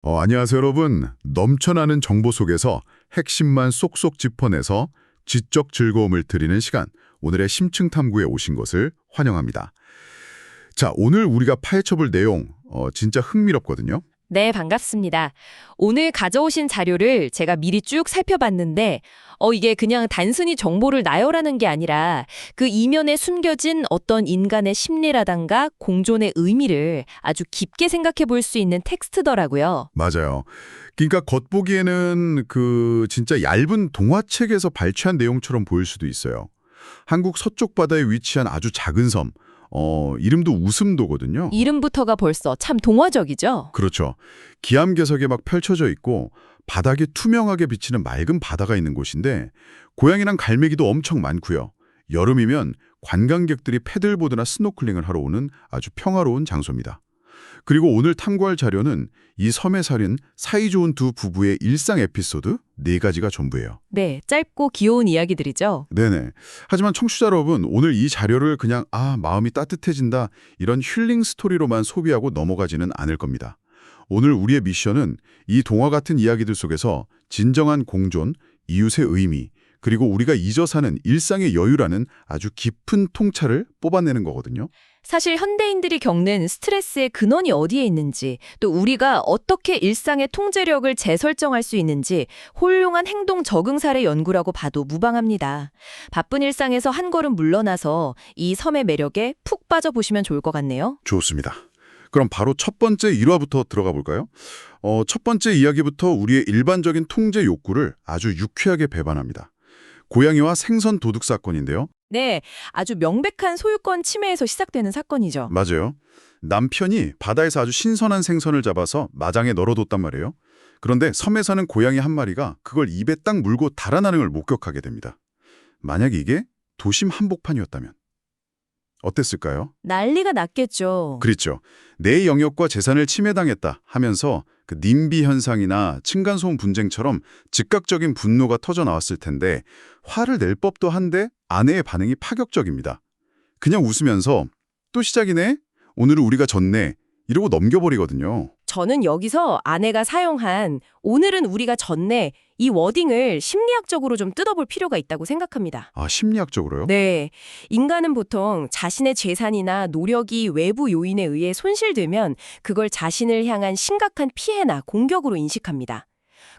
안녕하세요, 여러분. 넘쳐나는 정보 속에서 핵심만 쏙쏙 짚어내서 지적 즐거움을 드리는 시간, 오늘의 심층 탐구에 오신 것을 환영합니다. 자, 오늘 우리가 파헤쳐볼 내용, 진짜 흥미롭거든요. 네, 반갑습니다. 오늘 가져오신 자료를 제가 미리 쭉 살펴봤는데, 이게 그냥 단순히 정보를 나열하는 게 아니라 그 이면에 숨겨진 어떤 인간의 심리라던가 공존의 의미를 아주 깊게 생각해 볼 수 있는 텍스트더라고요. 맞아요. 그러니까 겉보기에는 진짜 얇은 동화책에서 발췌한 내용처럼 보일 수도 있어요. 한국 서쪽 바다에 위치한 아주 작은 섬, 이름도 웃음도거든요. 이름부터가 벌써 참 동화적이죠? 그렇죠. 기암괴석에 막 펼쳐져 있고 바닥에 투명하게 비치는 맑은 바다가 있는 곳인데 고양이랑 갈매기도 엄청 많고요. 여름이면 관광객들이 패들보드나 스노클링을 하러 오는 아주 평화로운 장소입니다. 그리고 오늘 탐구할 자료는 이 섬에 살인 사이좋은 두 부부의 일상 에피소드 4가지가 전부예요. 네, 짧고 귀여운 이야기들이죠. 네네. 하지만 청취자 여러분, 오늘 이 자료를 그냥 마음이 따뜻해진다 이런 힐링 스토리로만 소비하고 넘어가지는 않을 겁니다. 오늘 우리의 미션은 이 동화 같은 이야기들 속에서 진정한 공존, 이웃의 의미, 그리고 우리가 잊어 사는 일상의 여유라는 아주 깊은 통찰을 뽑아내는 거거든요. 사실 현대인들이 겪는 스트레스의 근원이 어디에 있는지, 또 우리가 어떻게 일상의 통제력을 재설정할 수 있는지 훌륭한 행동 적응 사례 연구라고 봐도 무방합니다. 바쁜 일상에서 한 걸음 물러나서 이 섬의 매력에 푹 빠져보시면 좋을 것 같네요. 좋습니다. 그럼 바로 첫 번째 일화부터 들어가 볼까요? 첫 번째 이야기부터 우리의 일반적인 통제 욕구를 아주 유쾌하게 배반합니다. 고양이와 생선 도둑 사건인데요. 네, 아주 명백한 소유권 침해에서 시작되는 사건이죠. 맞아요. 남편이 바다에서 아주 신선한 생선을 잡아서 마장에 널어뒀단 말이에요. 그런데 섬에 사는 고양이 한 마리가 그걸 입에 딱 물고 달아나는 걸 목격하게 됩니다. 만약 이게 도심 한복판이었다면 어땠을까요? 난리가 났겠죠. 그렇죠. 내 영역과 재산을 침해당했다 하면서 그 님비 현상이나 층간소음 분쟁처럼 즉각적인 분노가 터져 나왔을 텐데 화를 낼 법도 한데 아내의 반응이 파격적입니다. 그냥 웃으면서 또 시작이네? 오늘은 우리가 졌네. 이러고 넘겨버리거든요. 저는 여기서 아내가 사용한 오늘은 우리가 졌네 이 워딩을 심리학적으로 좀 뜯어볼 필요가 있다고 생각합니다. 심리학적으로요? 네, 인간은 보통 자신의 재산이나 노력이 외부 요인에 의해 손실되면 그걸 자신을 향한 심각한 피해나 공격으로 인식합니다.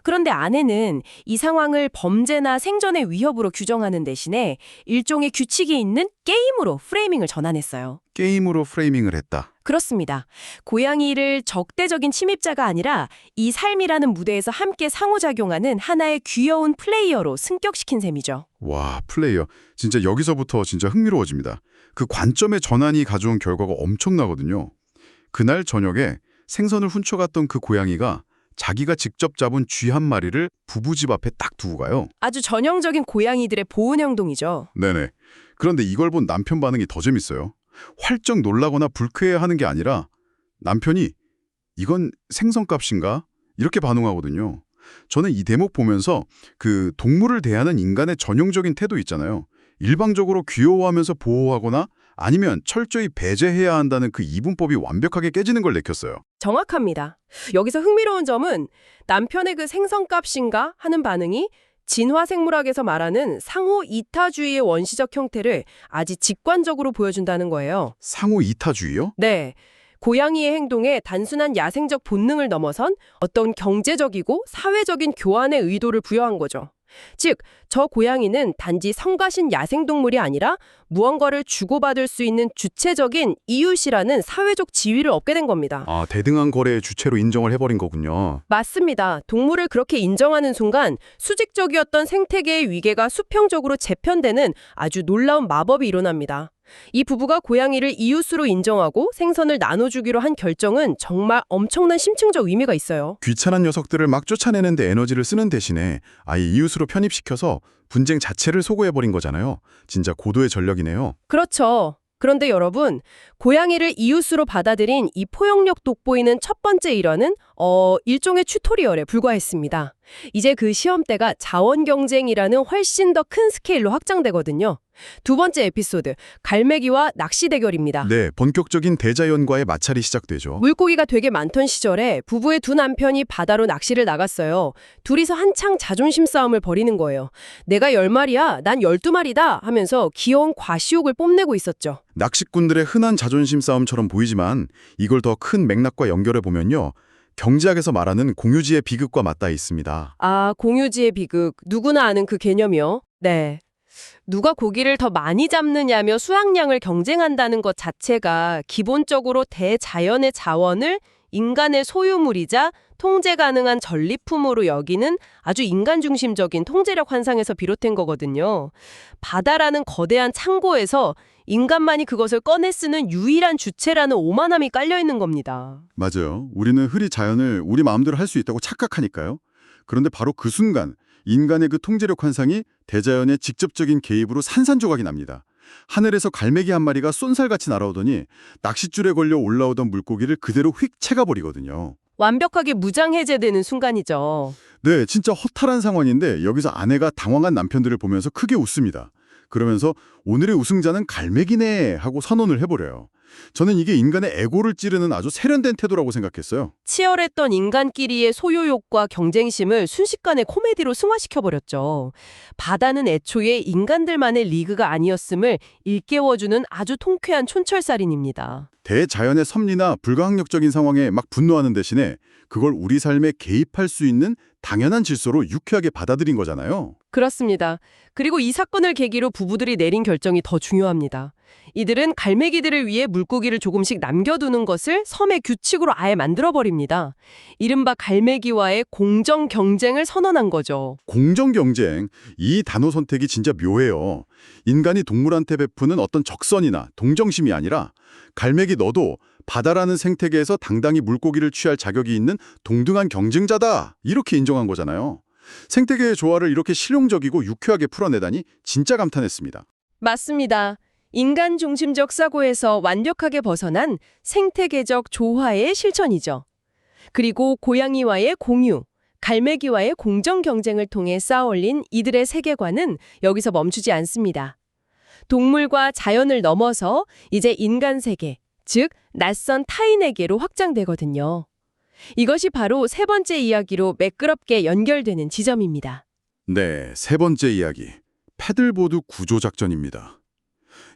그런데 아내는 이 상황을 범죄나 생존의 위협으로 규정하는 대신에 일종의 규칙이 있는 게임으로 프레이밍을 전환했어요. 게임으로 프레이밍을 했다. 그렇습니다. 고양이를 적대적인 침입자가 아니라 이 삶이라는 무대에서 함께 상호작용하는 하나의 귀여운 플레이어로 승격시킨 셈이죠. 와, 플레이어. 진짜 여기서부터 진짜 흥미로워집니다. 그 관점의 전환이 가져온 결과가 엄청나거든요. 그날 저녁에 생선을 훔쳐갔던 그 고양이가 자기가 직접 잡은 쥐 한 마리를 부부 집 앞에 딱 두고 가요. 아주 전형적인 고양이들의 보온 행동이죠. 네네. 그런데 이걸 본 남편 반응이 더 재밌어요. 활쩍 놀라거나 불쾌해하는 게 아니라 남편이 이건 생선값인가? 이렇게 반응하거든요. 저는 이 대목 보면서 그 동물을 대하는 인간의 전형적인 태도 있잖아요. 일방적으로 귀여워하면서 보호하거나 아니면 철저히 배제해야 한다는 그 이분법이 완벽하게 깨지는 걸 느꼈어요. 정확합니다. 여기서 흥미로운 점은 남편의 그 생선값인가 하는 반응이 진화생물학에서 말하는 상호 이타주의의 원시적 형태를 아주 직관적으로 보여준다는 거예요. 상호 이타주의요? 네. 고양이의 행동에 단순한 야생적 본능을 넘어선 어떤 경제적이고 사회적인 교환의 의도를 부여한 거죠. 즉, 저 고양이는 단지 성가신 야생동물이 아니라 무언가를 주고받을 수 있는 주체적인 이웃이라는 사회적 지위를 얻게 된 겁니다. 대등한 거래의 주체로 인정을 해버린 거군요. 맞습니다. 동물을 그렇게 인정하는 순간 수직적이었던 생태계의 위계가 수평적으로 재편되는 아주 놀라운 마법이 일어납니다. 이 부부가 고양이를 이웃으로 인정하고 생선을 나눠주기로 한 결정은 정말 엄청난 심층적 의미가 있어요. 귀찮은 녀석들을 막 쫓아내는데 에너지를 쓰는 대신에 아예 이웃으로 편입시켜서 분쟁 자체를 소거해버린 거잖아요. 진짜 고도의 전략이네요. 그렇죠. 그런데 여러분, 고양이를 이웃으로 받아들인 이 포용력 돋보이는 첫 번째 일화는 일종의 튜토리얼에 불과했습니다. 이제 그 시험대가 자원 경쟁이라는 훨씬 더 큰 스케일로 확장되거든요. 두 번째 에피소드, 갈매기와 낚시 대결입니다. 네, 본격적인 대자연과의 마찰이 시작되죠. 물고기가 되게 많던 시절에 부부의 두 남편이 바다로 낚시를 나갔어요. 둘이서 한창 자존심 싸움을 벌이는 거예요. 내가 10마리야, 난 12마리다 하면서 귀여운 과시욕을 뽐내고 있었죠. 낚시꾼들의 흔한 자존심 싸움처럼 보이지만 이걸 더 큰 맥락과 연결해 보면요. 경제학에서 말하는 공유지의 비극과 맞닿아 있습니다. 아, 공유지의 비극. 누구나 아는 그 개념이요? 네. 누가 고기를 더 많이 잡느냐며 수확량을 경쟁한다는 것 자체가 기본적으로 대자연의 자원을 인간의 소유물이자 통제 가능한 전리품으로 여기는 아주 인간 중심적인 통제력 환상에서 비롯된 거거든요. 바다라는 거대한 창고에서 인간만이 그것을 꺼내 쓰는 유일한 주체라는 오만함이 깔려 있는 겁니다. 맞아요. 우리는 흐리 자연을 우리 마음대로 할 수 있다고 착각하니까요. 그런데 바로 그 순간 인간의 그 통제력 환상이 대자연의 직접적인 개입으로 산산조각이 납니다. 하늘에서 갈매기 한 마리가 쏜살같이 날아오더니 낚싯줄에 걸려 올라오던 물고기를 그대로 휙 채가버리거든요. 완벽하게 무장해제되는 순간이죠. 네, 진짜 허탈한 상황인데 여기서 아내가 당황한 남편들을 보면서 크게 웃습니다. 그러면서 오늘의 우승자는 갈매기네 하고 선언을 해버려요. 저는 이게 인간의 에고를 찌르는 아주 세련된 태도라고 생각했어요. 치열했던 인간끼리의 소유욕과 경쟁심을 순식간에 코미디로 승화시켜버렸죠. 바다는 애초에 인간들만의 리그가 아니었음을 일깨워주는 아주 통쾌한 촌철살인입니다. 대자연의 섭리나 불가항력적인 상황에 막 분노하는 대신에 그걸 우리 삶에 개입할 수 있는 당연한 질서로 유쾌하게 받아들인 거잖아요. 그렇습니다. 그리고 이 사건을 계기로 부부들이 내린 결정이 더 중요합니다. 이들은 갈매기들을 위해 물고기를 조금씩 남겨두는 것을 섬의 규칙으로 아예 만들어버립니다. 이른바 갈매기와의 공정 경쟁을 선언한 거죠. 공정경쟁, 이 단어 선택이 진짜 묘해요. 인간이 동물한테 베푸는 어떤 적선이나 동정심이 아니라 갈매기 너도 바다라는 생태계에서 당당히 물고기를 취할 자격이 있는 동등한 경쟁자다, 이렇게 인정한 거잖아요. 생태계의 조화를 이렇게 실용적이고 유쾌하게 풀어내다니 진짜 감탄했습니다. 맞습니다. 인간 중심적 사고에서 완벽하게 벗어난 생태계적 조화의 실천이죠. 그리고 고양이와의 공유, 갈매기와의 공정 경쟁을 통해 쌓아올린 이들의 세계관은 여기서 멈추지 않습니다. 동물과 자연을 넘어서 이제 인간 세계, 즉 낯선 타인에게로 확장되거든요. 이것이 바로 세 번째 이야기로 매끄럽게 연결되는 지점입니다. 네, 세 번째 이야기. 패들보드 구조작전입니다.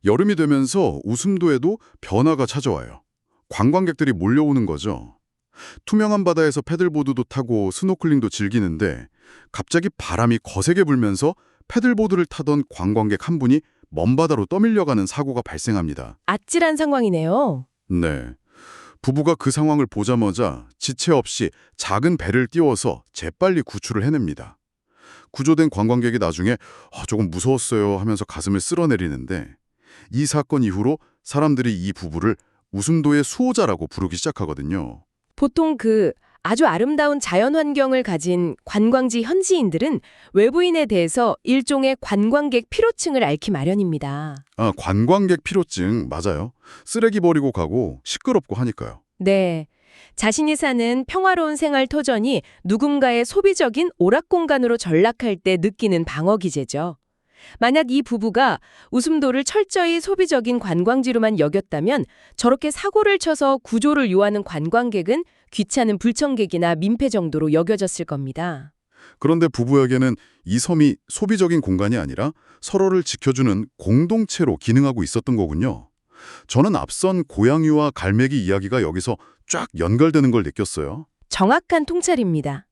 여름이 되면서 웃음도에도 변화가 찾아와요. 관광객들이 몰려오는 거죠. 투명한 바다에서 패들보드도 타고 스노클링도 즐기는데 갑자기 바람이 거세게 불면서 패들보드를 타던 관광객 한 분이 먼 바다로 떠밀려가는 사고가 발생합니다. 아찔한 상황이네요. 네. 부부가 그 상황을 보자마자 지체 없이 작은 배를 띄워서 재빨리 구출을 해냅니다. 구조된 관광객이 나중에 조금 무서웠어요 하면서 가슴을 쓸어내리는데 이 사건 이후로 사람들이 이 부부를 웃음도의 수호자라고 부르기 시작하거든요. 보통 그 아주 아름다운 자연 환경을 가진 관광지 현지인들은 외부인에 대해서 일종의 관광객 피로증을 앓기 마련입니다. 아, 관광객 피로증 맞아요. 쓰레기 버리고 가고 시끄럽고 하니까요. 네. 자신이 사는 평화로운 생활 터전이 누군가의 소비적인 오락 공간으로 전락할 때 느끼는 방어 기제죠. 만약 이 부부가 웃음도를 철저히 소비적인 관광지로만 여겼다면 저렇게 사고를 쳐서 구조를 요하는 관광객은 귀찮은 불청객이나 민폐 정도로 여겨졌을 겁니다. 그런데 부부에게는 이 섬이 소비적인 공간이 아니라 서로를 지켜주는 공동체로 기능하고 있었던 거군요. 저는 앞선 고양이와 갈매기 이야기가 여기서 쫙 연결되는 걸 느꼈어요. 정확한 통찰입니다.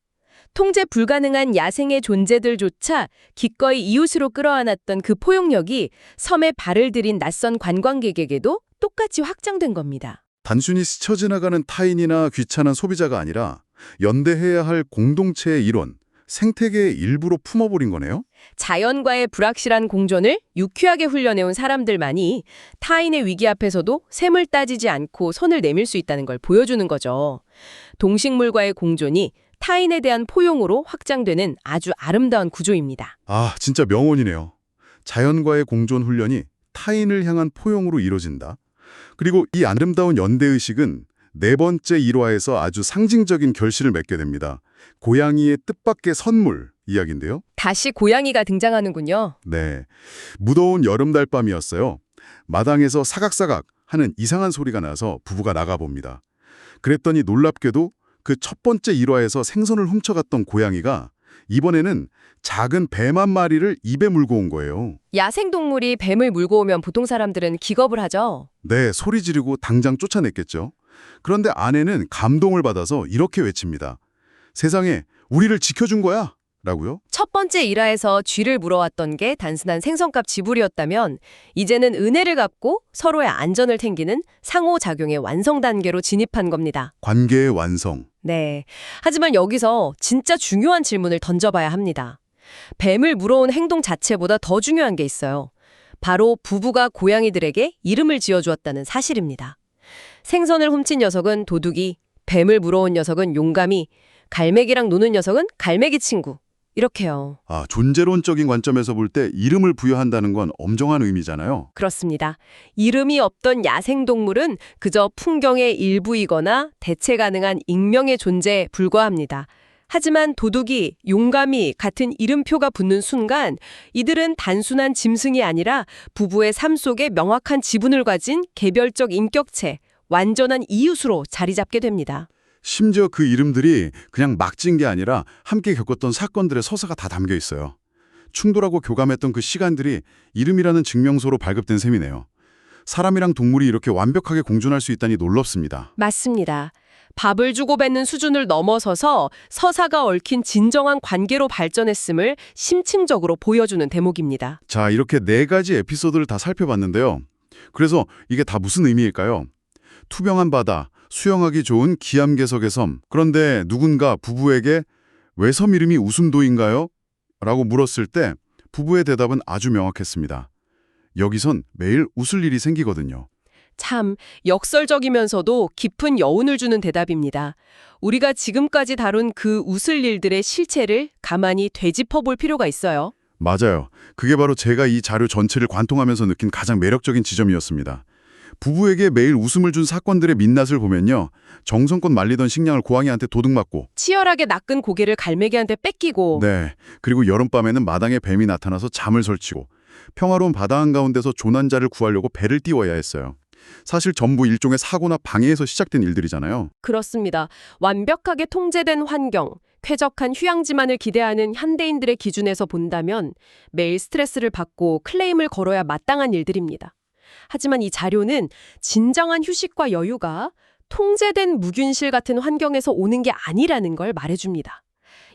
통제 불가능한 야생의 존재들조차 기꺼이 이웃으로 끌어안았던 그 포용력이 섬에 발을 들인 낯선 관광객에게도 똑같이 확장된 겁니다. 단순히 스쳐 지나가는 타인이나 귀찮은 소비자가 아니라 연대해야 할 공동체의 일원, 생태계의 일부로 품어버린 거네요? 자연과의 불확실한 공존을 유쾌하게 훈련해온 사람들만이 타인의 위기 앞에서도 샘을 따지지 않고 손을 내밀 수 있다는 걸 보여주는 거죠. 동식물과의 공존이 타인에 대한 포용으로 확장되는 아주 아름다운 구조입니다. 아, 진짜 명언이네요. 자연과의 공존 훈련이 타인을 향한 포용으로 이루어진다. 그리고 이 아름다운 연대의식은 네 번째 일화에서 아주 상징적인 결실을 맺게 됩니다. 고양이의 뜻밖의 선물 이야기인데요. 다시 고양이가 등장하는군요. 네, 무더운 여름 달밤이었어요. 마당에서 사각사각 하는 이상한 소리가 나서 부부가 나가봅니다. 그랬더니 놀랍게도 그 첫 번째 일화에서 생선을 훔쳐갔던 고양이가 이번에는 작은 뱀 한 마리를 입에 물고 온 거예요. 야생동물이 뱀을 물고 오면 보통 사람들은 기겁을 하죠. 네, 소리 지르고 당장 쫓아냈겠죠. 그런데 아내는 감동을 받아서 이렇게 외칩니다. 세상에 우리를 지켜준 거야! 라고요? 첫 번째 일화에서 쥐를 물어왔던 게 단순한 생선값 지불이었다면 이제는 은혜를 갚고 서로의 안전을 챙기는 상호작용의 완성 단계로 진입한 겁니다. 관계의 완성. 네. 하지만 여기서 진짜 중요한 질문을 던져봐야 합니다. 뱀을 물어온 행동 자체보다 더 중요한 게 있어요. 바로 부부가 고양이들에게 이름을 지어주었다는 사실입니다. 생선을 훔친 녀석은 도둑이, 뱀을 물어온 녀석은 용감이, 갈매기랑 노는 녀석은 갈매기 친구. 이렇게요. 존재론적인 관점에서 볼 때 이름을 부여한다는 건 엄정한 의미잖아요. 그렇습니다. 이름이 없던 야생동물은 그저 풍경의 일부이거나 대체 가능한 익명의 존재에 불과합니다. 하지만 도둑이, 용감이 같은 이름표가 붙는 순간 이들은 단순한 짐승이 아니라 부부의 삶 속에 명확한 지분을 가진 개별적 인격체, 완전한 이웃으로 자리 잡게 됩니다. 심지어 그 이름들이 그냥 막 지은 게 아니라 함께 겪었던 사건들의 서사가 다 담겨 있어요. 충돌하고 교감했던 그 시간들이 이름이라는 증명서로 발급된 셈이네요. 사람이랑 동물이 이렇게 완벽하게 공존할 수 있다니 놀랍습니다. 맞습니다. 밥을 주고 뱉는 수준을 넘어서서 서사가 얽힌 진정한 관계로 발전했음을 심층적으로 보여주는 대목입니다. 자, 이렇게 네 가지 에피소드를 다 살펴봤는데요. 그래서 이게 다 무슨 의미일까요? 투명한 바다, 수영하기 좋은 기암괴석의 섬. 그런데 누군가 부부에게 왜 섬 이름이 웃음도인가요? 라고 물었을 때 부부의 대답은 아주 명확했습니다. 여기선 매일 웃을 일이 생기거든요. 참 역설적이면서도 깊은 여운을 주는 대답입니다. 우리가 지금까지 다룬 그 웃을 일들의 실체를 가만히 되짚어 볼 필요가 있어요. 맞아요. 그게 바로 제가 이 자료 전체를 관통하면서 느낀 가장 매력적인 지점이었습니다. 부부에게 매일 웃음을 준 사건들의 민낯을 보면요. 정성껏 말리던 식량을 고양이한테 도둑맞고 치열하게 낚은 고개를 갈매기한테 뺏기고 네. 그리고 여름밤에는 마당에 뱀이 나타나서 잠을 설치고 평화로운 바다 한가운데서 조난자를 구하려고 배를 띄워야 했어요. 사실 전부 일종의 사고나 방해에서 시작된 일들이잖아요. 그렇습니다. 완벽하게 통제된 환경, 쾌적한 휴양지만을 기대하는 현대인들의 기준에서 본다면 매일 스트레스를 받고 클레임을 걸어야 마땅한 일들입니다. 하지만 이 자료는 진정한 휴식과 여유가 통제된 무균실 같은 환경에서 오는 게 아니라는 걸 말해줍니다.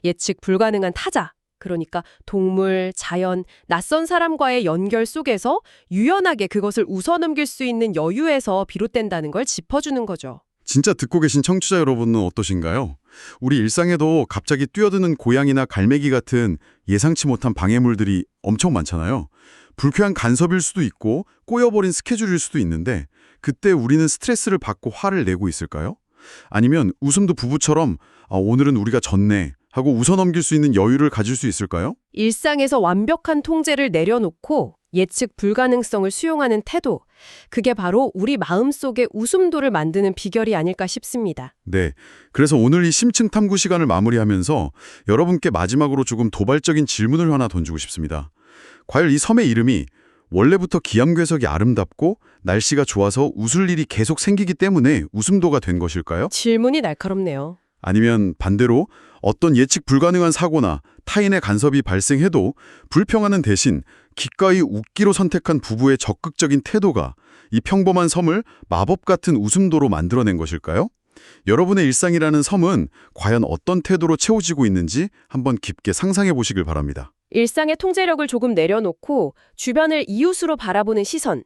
예측 불가능한 타자, 그러니까 동물, 자연, 낯선 사람과의 연결 속에서 유연하게 그것을 웃어넘길 수 있는 여유에서 비롯된다는 걸 짚어주는 거죠. 진짜 듣고 계신 청취자 여러분은 어떠신가요? 우리 일상에도 갑자기 뛰어드는 고양이나 갈매기 같은 예상치 못한 방해물들이 엄청 많잖아요. 불쾌한 간섭일 수도 있고 꼬여버린 스케줄일 수도 있는데 그때 우리는 스트레스를 받고 화를 내고 있을까요? 아니면 웃음도 부부처럼 오늘은 우리가 졌네 하고 웃어넘길 수 있는 여유를 가질 수 있을까요? 일상에서 완벽한 통제를 내려놓고 예측 불가능성을 수용하는 태도, 그게 바로 우리 마음속의 웃음도를 만드는 비결이 아닐까 싶습니다. 네, 그래서 오늘 이 심층 탐구 시간을 마무리하면서 여러분께 마지막으로 조금 도발적인 질문을 하나 던지고 싶습니다. 과연 이 섬의 이름이 원래부터 기암괴석이 아름답고 날씨가 좋아서 웃을 일이 계속 생기기 때문에 웃음도가 된 것일까요? 질문이 날카롭네요. 아니면 반대로 어떤 예측 불가능한 사고나 타인의 간섭이 발생해도 불평하는 대신 기꺼이 웃기로 선택한 부부의 적극적인 태도가 이 평범한 섬을 마법 같은 웃음도로 만들어낸 것일까요? 여러분의 일상이라는 섬은 과연 어떤 태도로 채워지고 있는지 한번 깊게 상상해 보시길 바랍니다. 일상의 통제력을 조금 내려놓고 주변을 이웃으로 바라보는 시선.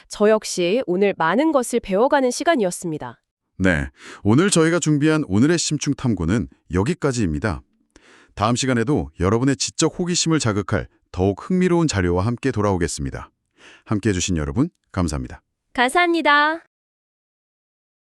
저 역시 오늘 많은 것을 배워가는 시간이었습니다. 네, 오늘 저희가 준비한 오늘의 심층 탐구는 여기까지입니다. 다음 시간에도 여러분의 지적 호기심을 자극할 더욱 흥미로운 자료와 함께 돌아오겠습니다. 함께해 주신 여러분 감사합니다. 감사합니다.